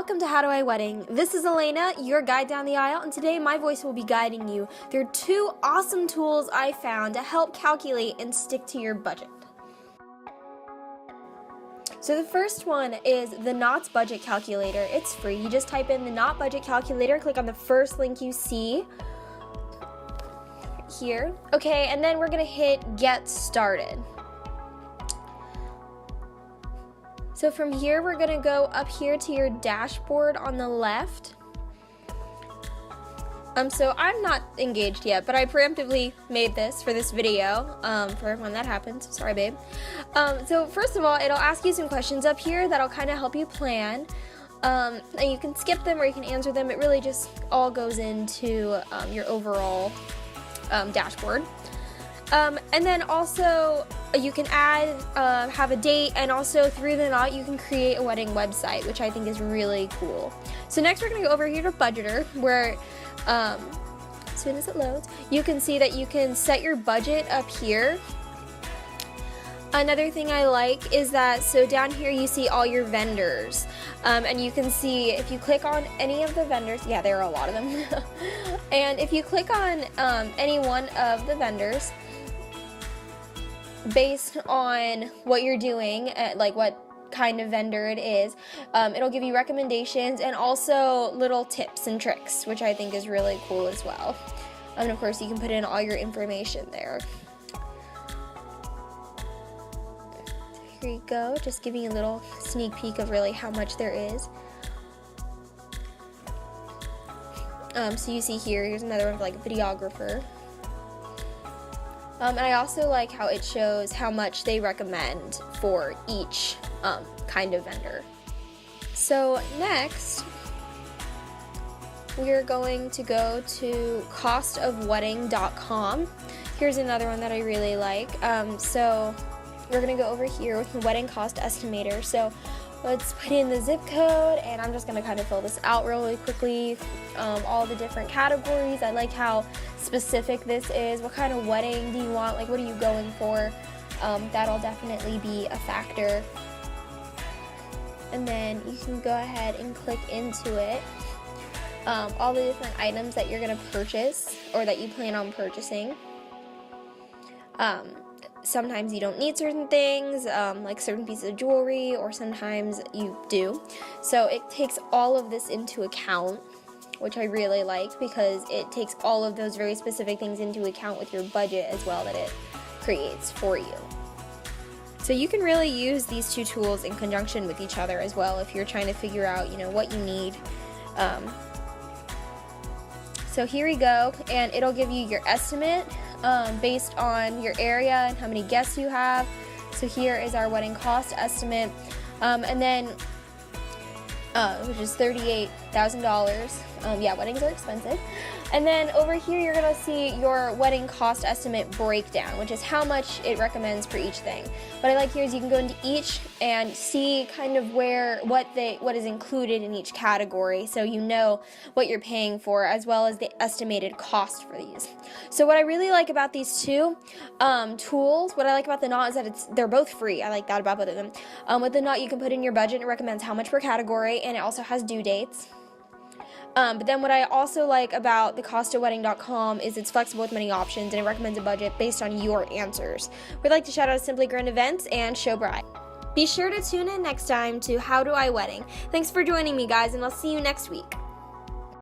welcome to How Do I Wedding. This is Elaina, your guide down the aisle, and today my voice will be guiding you through 2 awesome tools I found to help calculate and stick to your budget. So the first one is the Knot's Budget Calculator. It's free. You just type in the Knot Budget Calculator, click on the first link you see here. Okay, and then we're going to hit Get Started. So from here, we're going to go up here to your dashboard on the left. So I'm not engaged yet, but I preemptively made this for this video, for when that happens. Sorry, babe. So first of all, it'll ask you some questions up here that'll kind of help you plan. And you can skip them or you can answer them. It really just all goes into your overall dashboard. And then also you can add, have a date, and also through the Knot you can create a wedding website, which I think is really cool. So next we're going to go over here to Budgeter, where as soon as it loads, you can see that you can set your budget up here. Another thing I like is that, so down here you see all your vendors, and you can see if you click on any of the vendors, yeah, there are a lot of them, and if you click on any one of the vendors, based on what you're doing, like what kind of vendor it is, it'll give you recommendations and also little tips and tricks, which I think is really cool as well. And of course you can put in all your information there. Here you go, just giving you a little sneak peek of really how much there is. So you see here's another one, like videographer. And I also like how it shows how much they recommend for each kind of vendor. So next, we're going to go to costofwedding.com. Here's another one that I really like. So we're going to go over here with the wedding cost estimator. So let's put in the zip code, and I'm just going to kind of fill this out really quickly. All the different categories. I like how specific this is. What kind of wedding do you want? Like, what are you going for? That'll definitely be a factor. And then you can go ahead and click into it. All the different items that you're going to purchase or that you plan on purchasing. Sometimes you don't need certain things, like certain pieces of jewelry, or sometimes you do. So it takes all of this into account, which I really like because it takes all of those very specific things into account with your budget as well that it creates for you. So you can really use these 2 tools in conjunction with each other as well if you're trying to figure out, what you need. So here we go, and it'll give you your estimate based on your area and how many guests you have. So here is our wedding cost estimate, and then which is $38,000. Yeah, weddings are expensive. And then over here you're gonna see your wedding cost estimate breakdown, which is how much it recommends for each thing. What I like here is you can go into each and see kind of what is included in each category, so you know what you're paying for, as well as the estimated cost for these. So what I really like about these 2 tools, what I like about the Knot is that they're both free. I like that about both of them. With the Knot you can put in your budget, and it recommends how much per category, and it also has due dates. But then what I also like about the costofwedding.com is it's flexible with many options, and it recommends a budget based on your answers. We'd like to shout out Simply Grand Events and Showbride. Be sure to tune in next time to How Do I Wedding. Thanks for joining me, guys, and I'll see you next week.